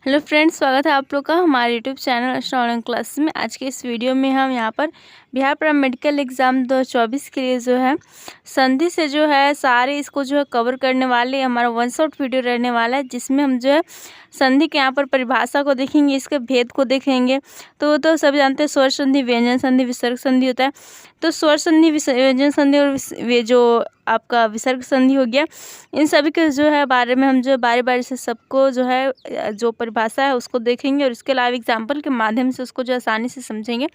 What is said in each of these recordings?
Hello friends, स्वागत है आप लोग का हमारे यूट्यूब चैनल अर्चना ऑनलाइन क्लास में। आज के इस वीडियो में हम यहाँ पर बिहार पैरामेडिकल एग्ज़ाम 2024 के लिए जो है संधि से जो है सारे इसको जो है कवर करने वाले हमारा वन शॉट वीडियो रहने वाला है, जिसमें हम जो है संधि के यहाँ पर परिभाषा को देखेंगे, इसके भेद को देखेंगे। तो सब जानते हैं स्वर संधि, व्यंजन संधि, विसर्ग संधि होता है। तो स्वर संधि, व्यंजन संधि और वे जो आपका विसर्ग संधि हो गया, इन सभी के जो है बारे में हम जो है बारी बारी से सबको जो है जो परिभाषा है उसको देखेंगे और इसके अलावा एग्जाम्पल के माध्यम से उसको जो आसानी से समझेंगे।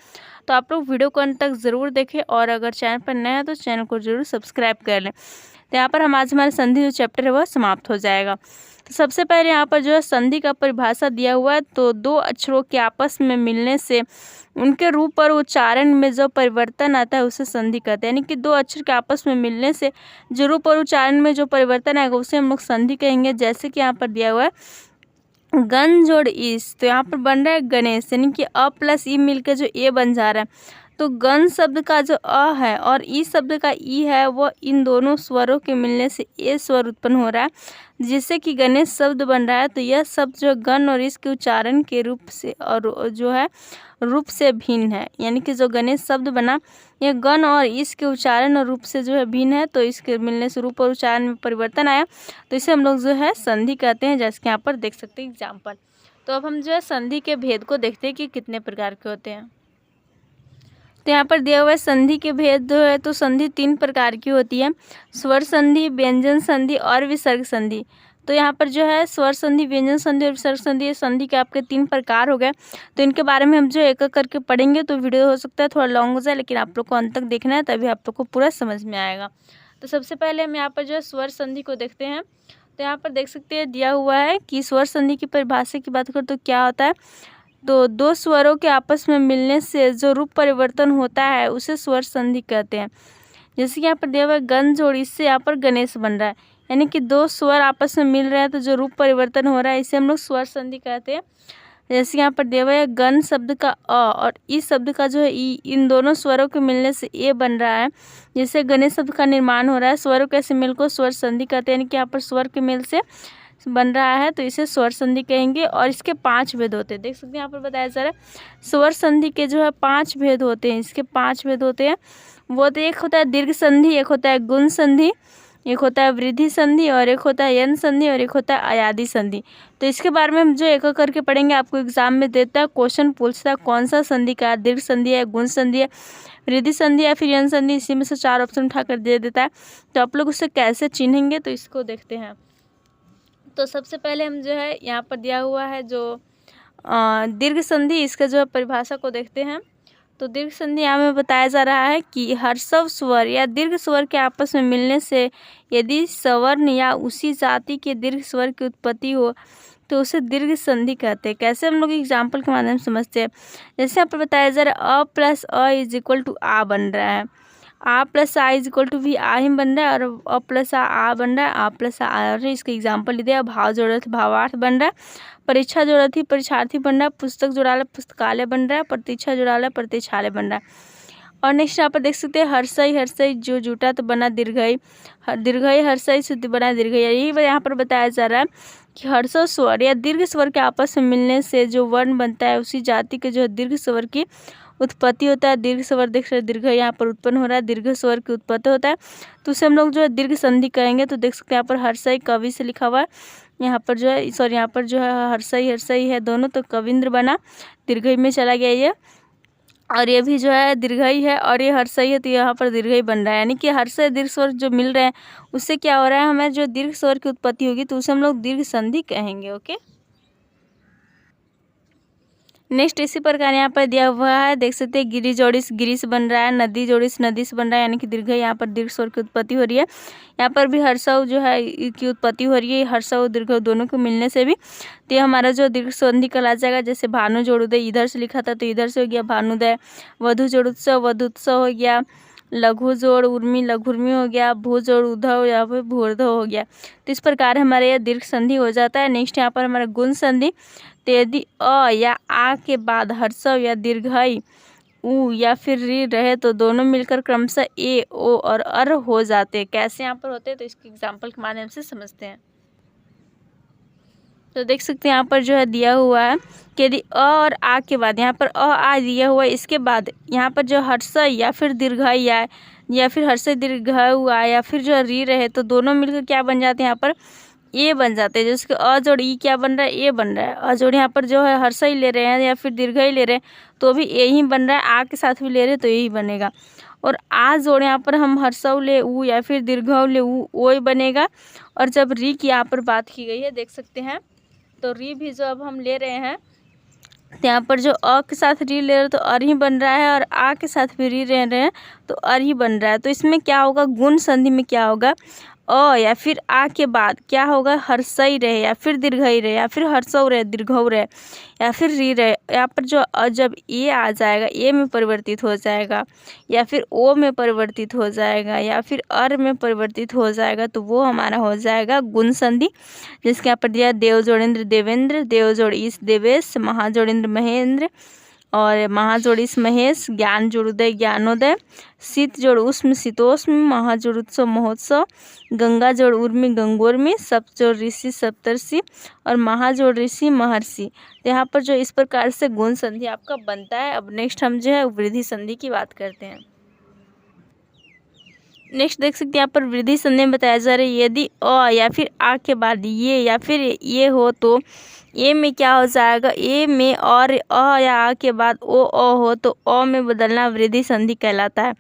तो आप लोग वीडियो को अंत तक ज़रूर देखें और अगर चैनल पर नए हैं तो चैनल को ज़रूर सब्सक्राइब कर लें। तो यहाँ पर आज हमारा संधि जो चैप्टर है वह समाप्त हो जाएगा। तो सबसे पहले यहाँ पर जो है संधि का परिभाषा दिया हुआ है। तो दो अक्षरों के आपस में मिलने से उनके रूप और उच्चारण में जो परिवर्तन आता है उसे संधि कहते हैं। यानी कि दो अक्षर के आपस में मिलने से जो रूप और उच्चारण में जो परिवर्तन आएगा उसे हम लोग संधि कहेंगे। जैसे कि यहाँ पर दिया हुआ है गण जोड़ ईस, तो यहाँ पर बन रहा है गणेश, यानी कि अ प्लस ई मिलकर जो ए बन जा रहा है। तो गण शब्द का जो अ है और ई शब्द का ई है वह इन दोनों स्वरों के मिलने से ए स्वर उत्पन्न हो रहा है, जिससे कि गणेश शब्द बन रहा है। तो यह शब्द जो गण और इसके उच्चारण के रूप से और जो है रूप से भिन्न है। यानी कि जो गणेश शब्द बना यह गण और इसके उच्चारण और रूप से जो है भिन्न है, तो इसके मिलने से रूप और उच्चारण में परिवर्तन आया, तो इसे हम लोग जो है संधि कहते हैं। जैसे कि यहाँ पर देख सकते हैं एग्जाम्पल। तो अब हम जो है संधि के भेद को देखते हैं कि कितने प्रकार के होते हैं। तो यहाँ पर दिया हुआ है संधि के भेद जो है, तो संधि तीन प्रकार की होती है, स्वर संधि, व्यंजन संधि और विसर्ग संधि। तो यहाँ पर जो है स्वर संधि, व्यंजन संधि और विसर्ग संधि, ये संधि के आपके तीन प्रकार हो गए। तो इनके बारे में हम जो एक एक करके पढ़ेंगे, तो वीडियो हो सकता है थोड़ा लॉन्ग हो जाए, लेकिन आप लोग को अंत तक देखना है तभी आप लोग को पूरा समझ में आएगा। तो सबसे पहले हम यहाँ पर जो है स्वर संधि को देखते हैं। तो यहाँ पर देख सकते हैं दिया हुआ है कि स्वर संधि की परिभाषा की बात करें तो क्या होता है। तो दो स्वरों के आपस में मिलने से जो रूप परिवर्तन होता है उसे स्वर संधि कहते हैं। जैसे कि यहाँ पर दिया हुआ है गण जोड़, इससे यहाँ पर गणेश बन रहा है, यानी कि दो स्वर आपस में मिल रहे हैं तो जो रूप परिवर्तन हो रहा है इसे हम लोग स्वर संधि कहते हैं। जैसे यहाँ पर दिया हुआ है गण शब्द का अ और ई शब्द का जो है ई, इन दोनों स्वरों के मिलने से ए बन रहा है, जिससे गणेश शब्द का निर्माण हो रहा है। स्वरों के ऐसे मेल को स्वर संधि कहते हैं, यानी कि यहाँ पर स्वर के मेल से बन रहा है, तो इसे स्वर संधि कहेंगे। और इसके 5 भेद होते हैं, देख सकते हैं यहाँ पर बताया जा रहा है स्वर संधि के जो है 5 भेद होते हैं। इसके 5 भेद होते हैं, वो तो एक होता है दीर्घ संधि, एक होता है गुण संधि, एक होता है वृद्धि संधि और एक होता है यन संधि और एक होता है अयादि संधि। तो इसके बारे में हम जो एक एक करके पढ़ेंगे, आपको एग्जाम में देता है क्वेश्चन पूछता है कौन सा संधि का, दीर्घ संधि है, गुण संधि है, वृद्धि संधि या फिर यन संधि, इसी में से 4 ऑप्शन उठाकर दे देता है। तो आप लोग उसे कैसे चिन्हेंगे तो इसको देखते हैं। तो सबसे पहले हम जो है यहाँ पर दिया हुआ है जो दीर्घ संधि, इसका जो है परिभाषा को देखते हैं। तो दीर्घ संधि यहाँ में बताया जा रहा है कि हर्षव स्वर या दीर्घ स्वर के आपस में मिलने से यदि सवर्ण या उसी जाति के दीर्घ स्वर की उत्पत्ति हो तो उसे दीर्घ संधि कहते हैं। कैसे हम लोग एग्जाम्पल के माध्यम से समझते हैं। जैसे यहाँ पर बताया जा रहा है अ प्लस अ इज इक्वल टू आ बन रहा है, आ प्लस आ इज इक्वल टू भी आ ही बन रहा है, और अ प्लस आ बन रहा है, आ प्लस आ रहा है। इसका एग्जाम्पल ले दिया। भाव जोड़त भावार्थ बन रहा है, परीक्षा जोड़त ही परीक्षार्थी बन रहा है, पुस्तक जोड़ाला पुस्तकालय बन रहा है, प्रतीक्षा जोड़ाला प्रतीक्षालय बन रहा है। और नेक्स्ट यहाँ पर देख सकते हैं हर्षई, हर्षई जो जुटा तो बना दीर्घई, दीर्घई हर्षई शुद्ध बना दीर्घई। यही यहाँ पर बताया जा रहा है कि हर्षव स्वर या दीर्घ स्वर के आपस में मिलने से जो वर्ण बनता है उसी जाति के जो है दीर्घ स्वर की उत्पत्ति होता है। दीर्घ स्वर देख रहे दीर्घ यहाँ पर उत्पन्न हो रहा है, दीर्घ स्वर की उत्पत्ति होता है, तो उसे हम लोग जो है दीर्घ संधि कहेंगे। तो देख सकते हैं यहाँ पर हर्षई कवि से लिखा हुआ है, यहाँ पर जो है सॉरी यहाँ पर जो है हर्षई हर्षई है दोनों, तो कविंद्र बना, दीर्घई में चला गया ये, और ये भी जो है दीर्घई है और ये हर्षई है, तो यहाँ पर दीर्घई बन रहा है। यानी कि हर्षई दीर्घ स्वर जो मिल रहे हैं उससे क्या हो रहा है, हमें जो दीर्घ स्वर की उत्पत्ति होगी तो उसे हम लोग दीर्घ संधि कहेंगे। ओके, नेक्स्ट इसी प्रकार यहाँ पर दिया हुआ है, देख सकते हैं गिरी जोड़िस गिरीश बन रहा है, नदी जोड़िस नदीस बन रहा है, यानी कि दीर्घ यहाँ पर दीर्घ स्वर की उत्पत्ति हो रही है। यहाँ पर भी हर्षव जो है की उत्पत्ति हो रही है, हर्षव दीर्घ दोनों को मिलने से भी, तो ये हमारा जो दीर्घ संधि कहला जाएगा। जैसे भानु जोड़ोदय इधर से लिखा था तो इधर से हो गया भानुदय, वधु जोड़ोत्सव वधुत्सव हो गया, लघु जोड़ उर्मी लघुर्मी हो गया, भू जोड़ उधव या फिर भूर्धव हो गया। तो इस प्रकार हमारे यह दीर्घ संधि हो जाता है। नेक्स्ट यहाँ पर हमारा गुण संधि, तो यदि अ या आ के बाद हर्षव या दीर्घई उ या फिर री रहे तो दोनों मिलकर क्रमशः ए ओ और अर हो जाते हैं। कैसे यहाँ पर होते हैं तो इसके एग्जाम्पल के माध्यम से समझते हैं। तो देख सकते हैं यहाँ पर जो है दिया हुआ है कि यदि अ और आ के बाद यहाँ पर अ आ दिया हुआ है, इसके बाद यहाँ पर जो हर्षय या फिर दीर्घई आए या फिर हर्षय दीर्घऊ आए या फिर जो री रहे, तो दोनों मिलकर क्या बन जाते हैं, यहाँ पर ए बन जाते हैं। जिसके अ जोड़ ई क्या बन रहा है, ए बन रहा है। अ जोड़ यहाँ पर जो है हर्षय ले रहे हैं या फिर दीर्घई ले रहे हैं तो भी ए ही बन रहा है। आ के साथ भी ले रहे हैं तो यही बनेगा। और आ जोड़ यहाँ पर हम हर्षऊ ले ऊ या फिर दीर्घऊ ले ऊ, वो ही बनेगा। और जब री की यहाँ पर बात की गई है, देख सकते हैं, तो री भी जो अब हम ले रहे हैं तो यहाँ पर जो अ के साथ री ले रहे हैं तो अर ही बन रहा है, और आ के साथ भी री ले रहे हैं तो अर ही बन रहा है। तो इसमें क्या होगा, गुण संधि में क्या होगा, अ या फिर आ के बाद क्या होगा, हर्षई रहे या फिर दीर्घई रहे या फिर हर्षऊ रहे दीर्घऊ रहे या फिर री रहे। यहाँ पर जो जब ए आ जाएगा, ए में परिवर्तित हो जाएगा या फिर ओ में परिवर्तित हो जाएगा या फिर अर में परिवर्तित हो जाएगा, तो वो हमारा हो जाएगा गुण संधि। जिसके यहाँ पर दिया देव जोड़ेंद्र देवेंद्र, देव जोड़ ईस देवेश, महाजोड़ेंद्र महेंद्र, और महाजोड़ इस महेश, ज्ञान जोड़ उदय ज्ञानोदय, शीत जोड़ उष्म शीतोष्म, महाजोड़ उत्सव महोत्सव, गंगा जोड़ उर्मी गंगोर्मी, सप्त जोड़ ऋषि सप्तर्षि, और महाजोड़ ऋषि महर्षि। तो यहाँ पर जो इस प्रकार से गुण संधि आपका बनता है। अब नेक्स्ट हम जो है वृद्धि संधि की बात करते हैं। नेक्स्ट देख सकते हैं यहाँ पर वृद्धि संधि में बताया जा रहा है, यदि अ या फिर आ के बाद ये या फिर ये हो तो ए में क्या हो जाएगा, ए में, और अ या आ के बाद ओ अ हो तो अ में बदलना वृद्धि संधि कहलाता है।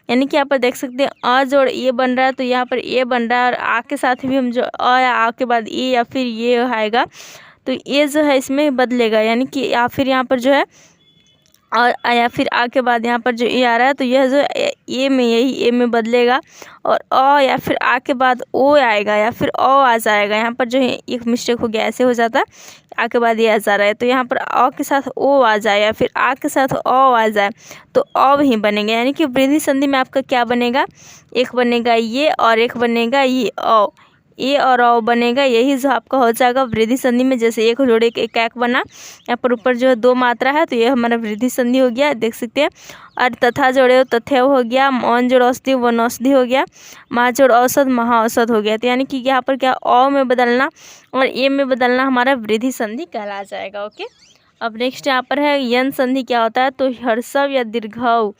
यानी कि यहाँ पर देख सकते हैं अ जोड़ ए बन रहा है तो यहाँ पर ए बन रहा है, और आ के साथ भी हम जो अ या आ के बाद ए या फिर ये आएगा तो ये जो है इसमें बदलेगा। यानी कि या फिर यहाँ पर जो है और या फिर आ के बाद यहाँ पर जो ए आ रहा है तो यह जो ए में, यही ए में बदलेगा। और अ या फिर आ के बाद ओ आएगा या फिर अ आ जाएगा। यहाँ पर जो है एक मिस्टेक हो गया, ऐसे हो जाता है, आ के बाद ये आ जा रहा है तो यहाँ पर अ के साथ ओ आ जाए या फिर आ के साथ अ आ जाए तो अ ही बनेगा। यानी कि वृद्धि संधि में आपका क्या बनेगा, एक बनेगा ये और एक बनेगा ये अ, ए और अ बनेगा। यही जो आपका हो जाएगा वृद्धि संधि में। जैसे एक जोड़े के एक बना, यहाँ पर ऊपर जो है दो मात्रा है तो ये हमारा वृद्धि संधि हो गया, देख सकते हैं। और तथा जोड़े तथ्य हो गया, मौन जोड़ औषधि वनौषधि हो गया, महा जोड़ औषध महाऔषध हो गया। तो यानी कि यहाँ पर क्या अ में बदलना और ए में बदलना हमारा वृद्धि संधि कहला जाएगा। ओके, अब नेक्स्ट यहाँ पर है यन संधि। क्या होता है, तो हर्षव या दीर्घऊ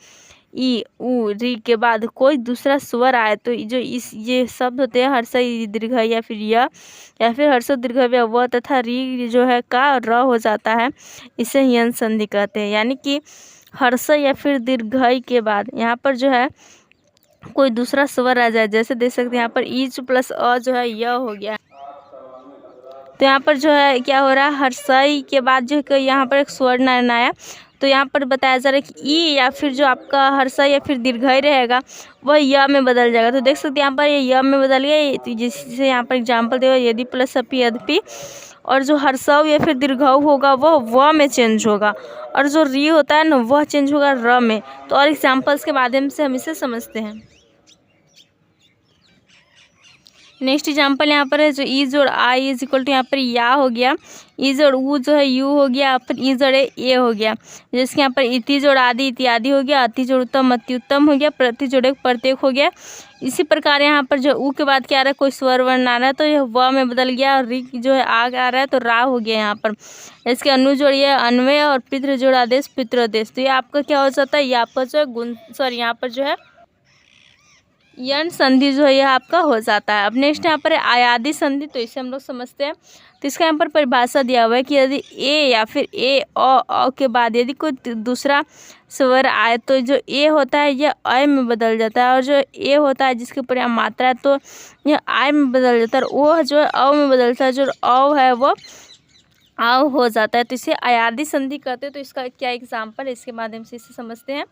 ई उ री के बाद कोई दूसरा स्वर आए तो जो इस ये शब्द होते हैं हर्षय दीर्घ या फिर या फिर हर्षव दीर्घ व तथा री जो है का र हो जाता है, इसे यन संधि कहते हैं। यानी कि हर्षय या फिर दीर्घई के बाद यहाँ पर जो है कोई दूसरा स्वर आ जाए। जैसे देख सकते हैं यहाँ पर ईच प्लस अ जो है य हो गया, तो यहाँ पर जो है क्या हो रहा है, हर्षय के बाद जो है यहाँ पर एक स्वर आया तो यहाँ पर बताया जा रहा है कि ई या फिर जो आपका हर्षय या फिर दीर्घई रहेगा वह य में बदल जाएगा। तो देख सकते हैं यहाँ पर ये य में बदल गया। तो जिससे यहाँ पर एग्जाम्पल देगा, यदि प्लस अपी यद्यपि, और जो हर्षव या फिर दीर्घऊ होगा वह व में चेंज होगा, और जो री होता है ना वह चेंज होगा र में। तो और एग्जाम्पल्स के माध्यम से हम इसे समझते हैं। नेक्स्ट एग्जाम्पल यहाँ पर है जो ई जोड़ आई इज इक्वल टू यहाँ पर या हो गया, ई जोड़ ऊ जो है यू हो गया, फिर ई जोड़ ए हो गया। जिसके यहाँ पर इति जोड़ आदि इत्यादि हो गया, अति जोड़ उत्तम अति उत्तम हो गया, प्रति जोड़ प्रत्येक हो गया। इसी प्रकार यहाँ पर जो ऊ के बाद क्या आ रहा है, कोई स्वर वर्ण आ रहा है तो यह व में बदल गया, और री जो है आ रहा है तो रा हो गया यहाँ पर। इसके अनु जोड़ ये अन्वय, और पितृ जोड़ आदेश पितृदेश। तो ये आपका क्या हो जाता है, ये आपका जो है गुण यहाँ पर जो है यन संधि जो है यह आपका हो जाता है। अब नेक्स्ट यहाँ पर आयादी संधि, तो इसे हम लोग समझते हैं। तो इसका यहाँ पर परिभाषा दिया हुआ है कि यदि ए या फिर ए अ के बाद यदि कोई दूसरा स्वर आए तो जो ए होता है यह अ में बदल जाता है, और जो ए होता है जिसके ऊपर यहाँ मात्रा है तो यह आय में बदल जाता है, और वो जो है अ में बदलता है, जो अ है वो आव हो जाता है। तो इसे आयादी संधि कहते हैं। तो इसका क्या एग्जाम्पल है, इसके माध्यम से इसे समझते हैं।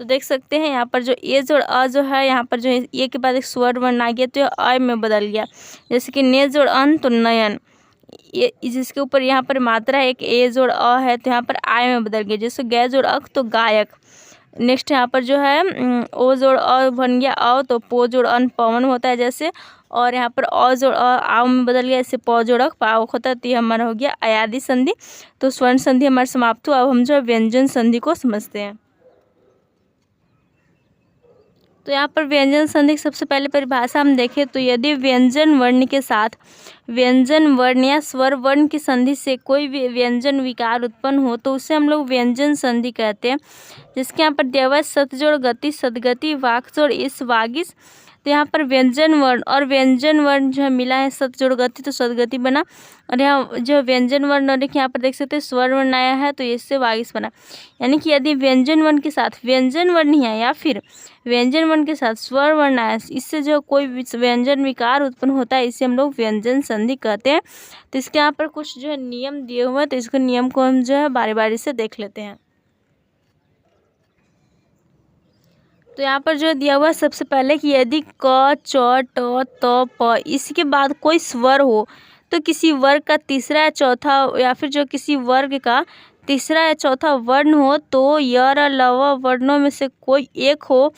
तो देख सकते हैं यहाँ पर जो ए जोड़ अ जो है, यहाँ पर जो है ए के बाद एक स्वर वर्ण आ गया तो यह अ में बदल गया। जैसे कि ने जोड़ अन तो नयन, ये जिसके ऊपर यहाँ पर मात्रा है एक ए जोड़ अ है तो यहाँ पर आय में बदल गया। जैसे गै जोड़ अक तो गायक। नेक्स्ट यहाँ पर जो है ओ जोड़ अ बन गया अ तो पो जोड़ अन पवन होता है जैसे, और यहाँ पर अ जोड़ अ आव में बदल गया, इससे प जोड़ अक पावक होता है। तो ये हमारा हो गया अयादी संधि। तो स्वर्ण संधि हमारा समाप्त हुआ। अब हम जो है व्यंजन संधि को समझते हैं। तो यहाँ पर व्यंजन संधि की सबसे पहले परिभाषा हम देखें तो यदि व्यंजन वर्ण के साथ व्यंजन वर्ण या स्वर वर्ण की संधि से कोई भी व्यंजन विकार उत्पन्न हो तो उसे हम लोग व्यंजन संधि कहते हैं। जिसके यहाँ पर दिया हुआ है सतजोड़ गति, सदगति, वाक्जोड़, इस, वागिस। तो यहाँ पर व्यंजन वर्ण और व्यंजन वर्ण जो है मिला है सतजोड़ गति तो सदगति बना, और यहाँ जो व्यंजन वर्ण और यहाँ पर देख सकते हैं स्वर वर्ण आया है तो इससे वागिस बना। यानी कि यदि व्यंजन वर्ण के साथ व्यंजन वर्ण ही है या फिर व्यंजन वर्ण के साथ स्वर वर्ण आया, इससे जो कोई व्यंजन विकार उत्पन्न होता है इसे हम लोग व्यंजन संधि कहते हैं। तो इसके यहाँ पर कुछ जो है नियम दिए हुए हैं, तो इसके नियम को हम जो है बारी बारी से देख लेते हैं। तो यहाँ पर जो दिया हुआ है सबसे पहले कि यदि क, च, ट, त, प इसके बाद कोई स्वर हो तो किसी वर्ग का तीसरा या चौथा या फिर जो किसी वर्ग का तीसरा या चौथा वर्ण हो तो य, र, ल, व वर्णों में से कोई एक हो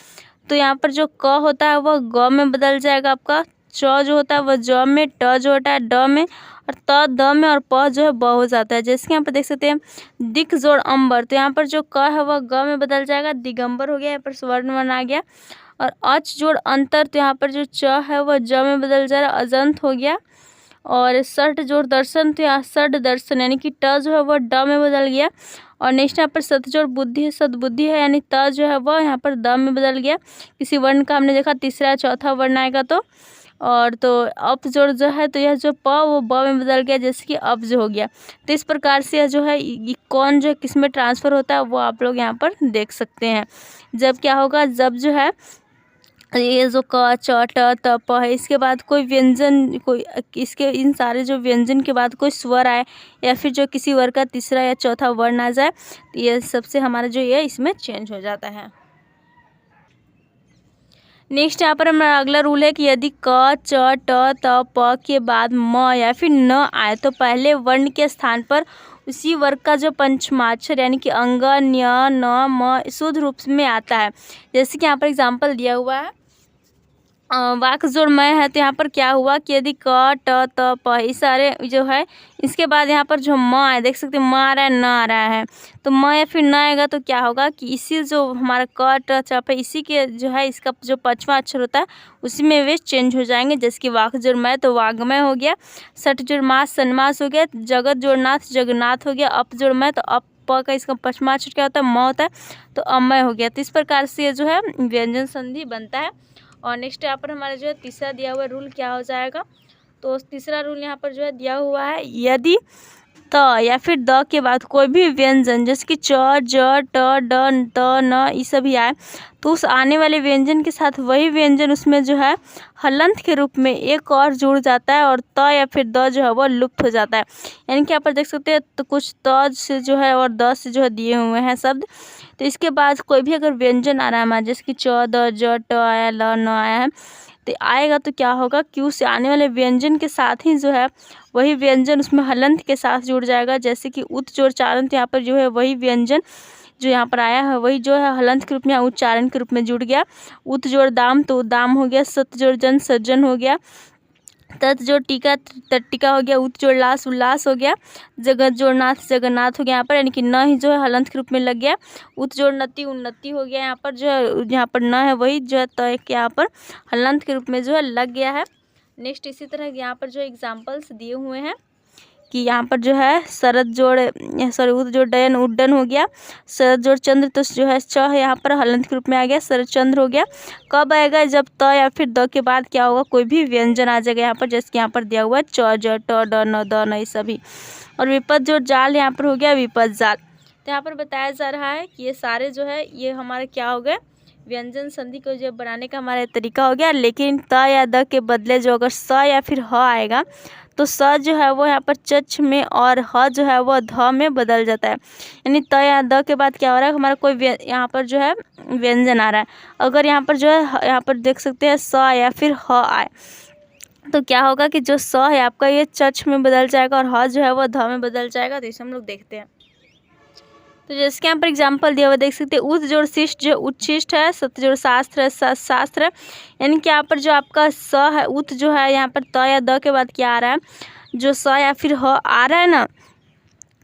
तो यहाँ पर जो क होता है वह ग में बदल जाएगा आपका, च जो होता है वह ज में, ट जो होता है ड में, और त द में, और प जो है ब हो जाता है। जैसे कि यहाँ पर देख सकते हैं दिक जोड़ अंबर, तो यहाँ पर जो क है वह ग में बदल जाएगा, दिगंबर हो गया, यहाँ पर स्वर्ण वर्ण आ गया। और अच जोड़ अंतर, तो यहाँ पर जो च है वह ज में बदल जाएगा, अजंत हो गया। और सठ जोड़ दर्शन, तो यहाँ सठ दर्शन यानी कि ट जो है वह ड में बदल गया। और नेक्स्ट यहाँ पर सतजोड़ बुद्धि है, सदबुद्धि है यानी त जो है वह यहाँ पर द में बदल गया। किसी वर्ण का हमने देखा तीसरा या चौथा वर्ण आएगा तो। और तो अप जोड़ जो है तो यह जो प वो ब में बदल गया, जैसे कि अब्ज हो गया। तो इस प्रकार से यह जो है कौन जो किस में ट्रांसफ़र होता है वो आप लोग यहाँ पर देख सकते हैं। जब क्या होगा, जब जो है ये जो क, च, ट, त, प है इसके बाद कोई व्यंजन, कोई इसके इन सारे जो व्यंजन के बाद कोई स्वर आए या फिर जो किसी वर्ग का तीसरा या चौथा वर्ण आ जाए तो ये सबसे हमारा जो ये इसमें चेंज हो जाता है। नेक्स्ट यहाँ पर हमारा अगला रूल है कि यदि क, च, ट, त, प के बाद म या फिर न आए तो पहले वर्ण के स्थान पर उसी वर्ग का जो पंचमाक्षर यानी कि अंग, न्य, न, म शुद्ध रूप में आता है। जैसे कि यहाँ पर एग्जाम्पल दिया हुआ है वाक जोड़ मैं है, तो यहाँ पर क्या हुआ कि यदि क, ट, त, प इस सारे जो है इसके बाद यहाँ पर जो म है, देख सकते हैं म आ रहा है, न आ रहा है, तो म या फिर न आएगा तो क्या होगा कि इसी जो हमारा क, ट, च, प इसी के जो है इसका जो पांचवा अक्षर होता है उसी में वे चेंज हो जाएंगे। जैसे कि वाक जोड़ मैं तो वाग्मय हो गया, सठ जोड़ मास सन्मास हो गया, जगत जोड़ नाथ जगन्नाथ हो गया, अप जोड़ मैं तो अप प का इसका पांचवा अक्षर क्या होता है, म होता है तो अमय हो गया। तो इस प्रकार से ये जो है व्यंजन संधि बनता है। और नेक्स्ट यहाँ पर हमारा जो है तीसरा दिया हुआ रूल क्या हो जाएगा, तो तीसरा रूल यहाँ पर जो है दिया हुआ है यदि त या फिर द के बाद कोई भी व्यंजन जैसे कि च, ज, ट, ड, त, न ये सभी आए तो उस आने वाले व्यंजन के साथ वही व्यंजन उसमें जो है हलंत के रूप में एक और जुड़ जाता है और त या फिर द जो है वो लुप्त हो जाता है। यानी कि यहाँ पर देख सकते हैं तो कुछ त से जो है और द से जो है दिए हुए हैं शब्द, तो इसके बाद कोई भी अगर व्यंजन आ रहा है हमारा जैसे कि च, द, ज, ट आया, ल, न आया है तो आएगा तो क्या होगा कि उससे आने वाले व्यंजन के साथ ही जो है वही व्यंजन उसमें हलंत के साथ जुड़ जाएगा। जैसे कि उत जोड़ चारण, तो यहाँ पर जो है वही व्यंजन जो यहाँ पर आया है वही जो है हलंत के रूप में उच्चारण के रूप में जुड़ गया। उत जोड़ दाम तो दाम हो गया, सत जोड़ जन सज्जन हो गया, तत् जोड़ टीका तट्टिका हो गया, उत जोड़ लास उल्लास हो गया, जगत जोड़ नाथ जगन्नाथ हो गया। यहाँ पर यानी कि न ही जो है हलंत के रूप में लग गया, उत जोड़ नति उन्नति हो गया। यहाँ पर जो है यहाँ पर न है वही जो है तय के यहाँ पर हलंत के रूप में जो है लग गया है। नेक्स्ट इसी तरह यहाँ पर जो एग्जाम्पल्स दिए हुए हैं कि यहाँ पर जो है शरद जोड़ उत जोड़ डयन उड्डन हो गया, शरद जोड़ चंद्र तो जो है च यहाँ पर हलंत के रूप में आ गया, शरद चंद्र हो गया। कब आएगा, जब त या फिर द के बाद क्या होगा कोई भी व्यंजन आ जाएगा यहाँ पर, जैसे कि यहाँ पर दिया हुआ है च, ज, ट, ड, न, द, न ये सभी। और विपद जोड़ जाल यहाँ पर हो गया विपद जाल। तो यहाँ पर बताया जा रहा है कि ये सारे जो है ये हमारे क्या हो गए व्यंजन संधि को जो बनाने का हमारा तरीका हो गया। लेकिन त या द के बदले जो अगर स या फिर ह आएगा तो स जो है वो यहाँ पर चच में और ह जो है वो ध में बदल जाता है। यानी त या द के बाद क्या हो रहा है हमारा कोई यहाँ पर जो है व्यंजन आ रहा है, अगर यहाँ पर जो है यहाँ पर देख सकते हैं स या फिर ह आए तो क्या होगा कि जो स है आपका ये चच में बदल जाएगा और ह जो है वो ध में बदल जाएगा। तो इसे हम लोग देखते हैं। तो जैसे कि यहाँ पर एग्जाम्पल दिया हुआ देख सकते हैं उत जोड़ शिष्ट जो उच्छिष्ट है, सत जोड़ शास्त्र है शास्त्र है। यानी कि यहाँ पर जो आपका स है उत जो है यहाँ पर त या द के बाद क्या आ रहा है, जो स या फिर ह आ रहा है ना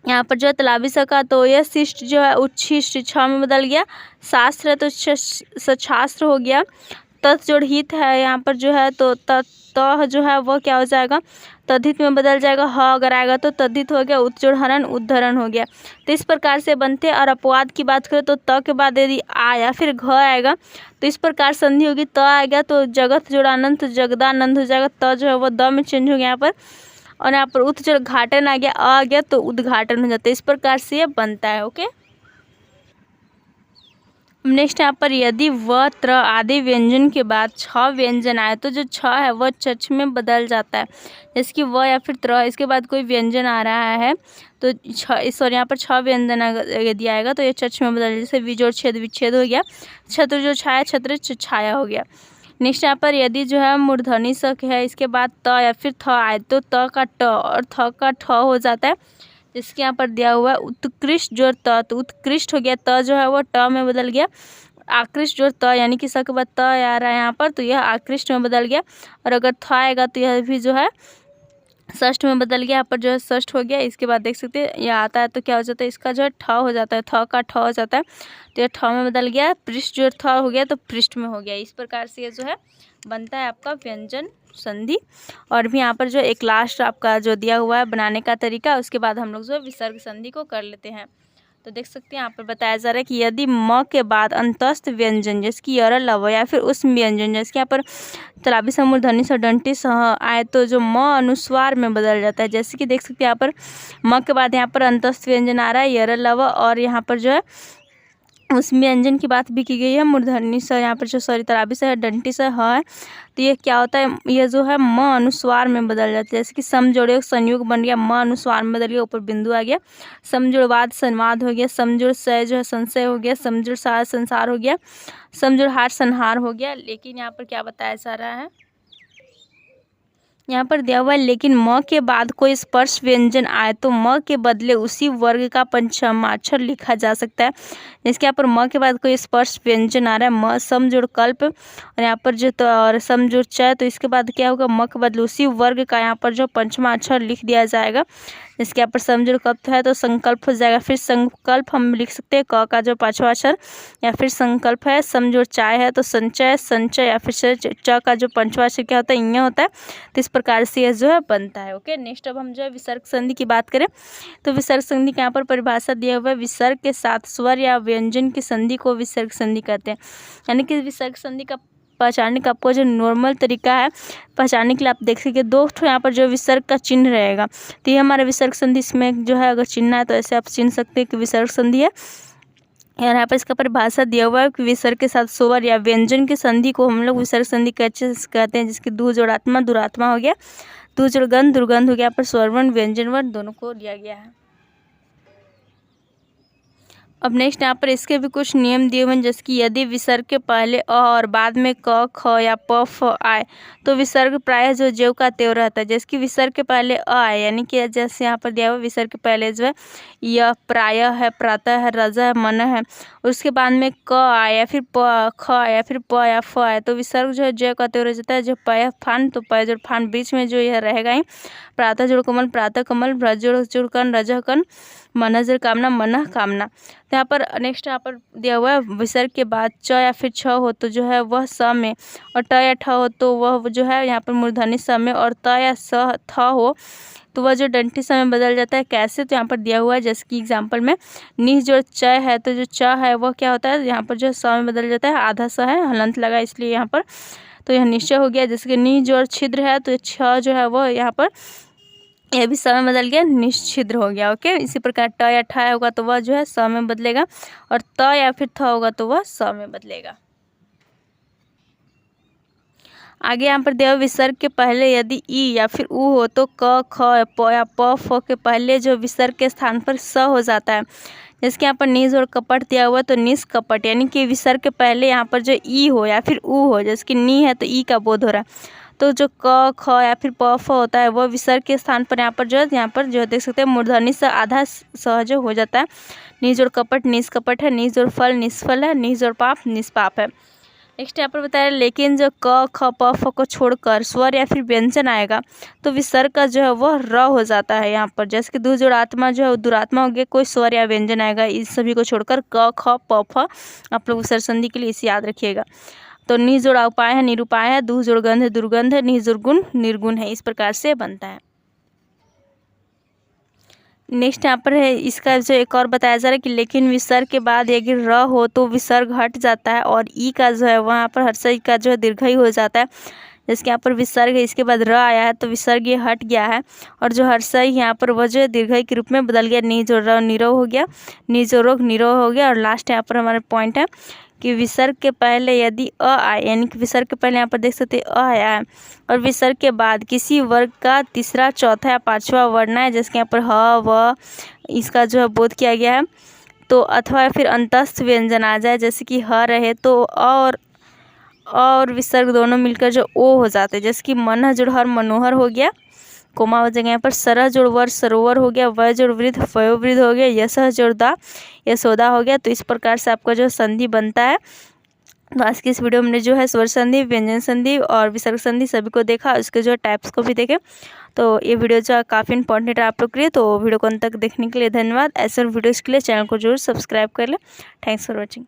यहाँ पर जो है तालाबी स का तो यह शिष्ट जो है उच्छिष्ट छ में बदल गया। शास्त्र है तो सछास्त्र हो गया। तत् जोड़ हित है यहाँ पर जो है तो तह जो है वह क्या हो जाएगा, तद्धित में बदल जाएगा। ह अगर आएगा तो तद्धित हो गया। उत जोड़ हरण उद्धरण हो गया। तो इस प्रकार से बनते। और अपवाद की बात करें तो त के बाद यदि आ या फिर घ आएगा तो इस प्रकार संधि होगी। त आएगा तो जगत जोड़ आनंद जगदानंद हो जाएगा। त जो है वो द में चेंज हो गया यहाँ पर। और यहाँ पर उत जोड़ घाटन आ गया, आ गया तो उद्घाटन हो जाता है। इस प्रकार से ये बनता है। ओके, नेक्स्ट यहाँ पर यदि व त्र आदि व्यंजन के बाद छ व्यंजन आए तो जो छ है वह चच में बदल जाता है। जैसे कि व या फिर त्र इसके बाद कोई व्यंजन आ रहा है तो यहाँ पर छ व्यंजन यदि आएगा तो ये चच में बदल, जैसे विजोड़ छेद विच्छेद हो गया। छत्र जो छाया छत्र छाया हो गया। नेक्स्ट यहाँ पर यदि जो है मूर्धनी स है इसके बाद त या फिर थ आए तो त का ट और थ का ठ हो जाता है। जिसके यहाँ पर दिया हुआ है उत्कृष्ट जोड़ त, तो उत्कृष्ट हो गया। त जो है वो ट में बदल गया। आकृष्ट जोड़ त यानी कि स के बाद त आ रहा है यहाँ पर तो यह आकृष्ट में बदल गया। और अगर थ आएगा तो यह भी जो है षष्ठ में बदल गया। यहाँ पर जो है षष्ठ हो गया। इसके बाद देख सकते हैं यह आता है तो क्या हो जाता है, इसका जो है ठ हो जाता है। थ का ठ हो जाता है तो यह ठ में बदल गया। पृष्ठ जो थ हो गया तो पृष्ठ में हो गया। इस प्रकार से ये जो है बनता है आपका व्यंजन संधि। और भी यहाँ पर जो एक लास्ट आपका जो दिया हुआ है बनाने का तरीका, उसके बाद हम लोग जो है विसर्ग संधि को कर लेते हैं। तो देख सकते हैं यहाँ पर बताया जा रहा है कि यदि म के बाद अंतस्थ व्यंजन जैसे कि यर लव या फिर उस व्यंजन जैसे कि यहाँ पर तालाबी स मूर्धनी स दंती स आए तो जो म अनुस्वार में बदल जाता है। जैसे कि देख सकते हैं यहाँ पर म के बाद यहाँ पर अंतस्थ व्यंजन आ रहा है यर लव, और यहाँ पर जो है उस व्यंजन की बात भी की गई है। मूर्धनी स यहाँ पर जो तालाबी स है दंती स है तो ये क्या होता है, ये जो है म अनुस्वार में बदल जाता है। जैसे कि समजोड़े संयोग बन गया, म अनुस्वार में बदल गया, ऊपर बिंदु आ गया। समजोड़वाद संवाद हो गया। समजोड़ स जो है संशय हो गया। समजोड़ सार संसार हो गया। समजोड़ हार संहार हो गया। लेकिन यहाँ पर क्या बताया जा रहा है, यहाँ पर दिया हुआ है लेकिन म के बाद कोई स्पर्श व्यंजन आए तो म के बदले उसी वर्ग का पंचमाक्षर लिखा जा सकता है। इसके यहाँ पर म के बाद कोई स्पर्श व्यंजन आ रहा है, म समजोड़ कल्प, और यहाँ पर जो तो और समजोड़ च, तो इसके बाद क्या होगा, म के बदले उसी वर्ग का यहाँ पर जो पंचमाक्षर लिख दिया जाएगा। इसके यहाँ पर समजोड़ कल्प है तो संकल्प हो जाएगा। फिर संकल्प हम लिख सकते हैं क का जो पांचवा अक्षर, या फिर संकल्प है। समजोड़ चाय है तो संचय संचय, या फिर च का जो पांचवा अक्षर क्या होता है, इं होता है। तो इस प्रकार से यह जो है बनता है। ओके, नेक्स्ट अब हम जो है विसर्ग संधि की बात करें तो विसर्ग संधि के यहाँ पर परिभाषा दिया हुआ है, विसर्ग के साथ स्वर या व्यंजन की संधि को विसर्ग संधि कहते हैं। यानी कि विसर्ग संधि का पहचानने का आपको जो नॉर्मल तरीका है पहचानने के लिए आप देख सकते दो यहाँ पर जो विसर्ग का चिन्ह रहेगा, तो ये हमारा विसर्ग संधि, इसमें जो है अगर चिन्ह है तो ऐसे आप चिन्ह सकते हैं कि विसर्ग संधि है। यहाँ पर इसका परिभाषा दिया हुआ है कि विसर्ग के साथ स्वर या व्यंजन की संधि को हम लोग विसर्ग संधि कहते हैं, जिसकी दू जोड़ात्मा दुरात्मा हो गया, दू जोड़ गंध दुर्गंध हो गया। पर स्वरवर्ण व्यंजन वर्ण दोनों को लिया गया है। अब नेक्स्ट यहाँ पर इसके भी कुछ नियम दिए हुए हैं, जैसे कि यदि विसर्ग के पहले अ और बाद में क ख या प फ आए तो विसर्ग प्रायः जो ज्यों का त्यों रहता है। जैसे कि विसर्ग के पहले अ आए, यानी कि जैसे यहाँ पर दिया हुआ विसर्ग के पहले जो है यह प्रायः है, प्रातः है, रज है, मन है। उसके बाद में क आए या फिर प ख या फिर प या फ आए तो विसर्ग जो है ज्यों का त्यों रह जाता है। जो पय फान तो पय जोड़ फान बीच में जो यह रहेगा ही। प्रातः जोड़ कमल प्रातः कमल, रज जोड़ कन रज कन, मन जोड़ कामना मन कामना। तो यहाँ पर नेक्स्ट यहाँ पर दिया हुआ है विसर्ग के बाद च या फिर छ हो तो जो है वह स में, और ट या ठ हो तो वह जो है यहाँ पर मूर्धनी स में, और त या स थ हो तो वह जो डंठी स में बदल जाता है। कैसे, तो यहाँ पर दिया हुआ है जैसे कि एग्जाम्पल में निह जोड़ च है तो जो च है वह क्या होता है, यहाँ पर जो स में बदल जाता है। आधा स है, हलंत लगा इसलिए यहाँ पर, तो यह निश्चय हो गया। जैसे कि निह जोड़ छिद्र है तो छ जो है वह यहाँ पर यह भी स में बदल गया, निश्चिद्र हो गया। ओके, इसी प्रकार ट या ठ होगा तो वह जो है स में बदलेगा, और त या फिर थ होगा तो वह स में बदलेगा। आगे यहाँ पर दिया विसर्ग के पहले यदि ई या फिर ऊ हो तो क ख प या प फ के पहले जो विसर्ग के स्थान पर स हो जाता है। जैसे कि यहाँ पर निज और कपट दिया हुआ तो निष्कपट, यानी कि विसर्ग के पहले यहाँ पर जो ई हो या फिर ऊ हो, जैसे कि नी है तो ई का बोध हो रहा है, तो जो क ख या फिर प फ होता है वह विसर्ग के स्थान पर यहाँ पर जो देख सकते हैं मूर्धनी से आधा सहज हो जाता है। निज और कपट निष्कपट है, निज और फल निष्फल है, निज और पाप निष्पाप है। नेक्स्ट यहाँ पर बताया लेकिन जो क ख प फ को छोड़कर स्वर या फिर व्यंजन आएगा तो विसर्ग का जो है वह र हो जाता है। यहाँ पर जैसे कि दु जोड़ आत्मा जो है दुरात्मा हो गया, कोई स्वर या व्यंजन आएगा, इस सभी को छोड़कर क ख प फ। आप लोग विसर्ग संधि के लिए इसे याद रखिएगा। तो नि जोड़ उपाय है निरुपाय है, दु जोड़ गंध है दुर्गंध है, नि जोड़ गुण निर्गुण है। इस प्रकार से बनता है। नेक्स्ट यहाँ पर है इसका जो एक और बताया जा रहा है कि लेकिन विसर्ग के बाद यदि र हो तो विसर्ग हट जाता है और ई का जो है वहाँ पर हर्ष ई का जो है दीर्घई हो जाता है। जैसे कि यहाँ पर विसर्ग है, इसके बाद र आया है तो विसर्ग ये हट गया है और जो हर्षई यहाँ पर वह जो है दीर्घई के रूप में बदल गया। नि जो र निरो हो गया, नि जो रोग निरो हो गया। और लास्ट यहाँ पर हमारा पॉइंट है कि विसर्ग के पहले यदि अ आए, यानी कि विसर्ग के पहले यहाँ पर देख सकते हैं अ आया है और विसर्ग के बाद किसी वर्ग का तीसरा चौथा या पांचवा वर्ण है, जैसे कि यहाँ पर ह व इसका जो है बोध किया गया है, तो अथवा फिर अंतस्थ व्यंजन आ जाए, जैसे कि ह रहे तो अ और विसर्ग दोनों मिलकर जो ओ हो जाते हैं। जैसे कि मन जोड़ हर मनोहर हो गया, कोमा हो जाएगा। यहाँ पर सरह जोड़ वर सरोवर हो गया, वह जोड़ वृद्ध वयोवृद्ध हो गया, यशः जोड़ दा यशोदा हो गया। तो इस प्रकार से आपका जो संधि बनता है। तो आज की इस वीडियो में जो है स्वर संधि, व्यंजन संधि और विसर्ग संधि सभी को देखा, उसके जो टाइप्स को भी देखे। तो ये वीडियो जो है काफ़ी इंपॉर्टेंट है आप लोग के लिए। तो वीडियो को अंत तक देखने के लिए धन्यवाद। ऐसे वीडियोज़ के लिए चैनल को जरूर सब्सक्राइब कर लें। Thanks for watching.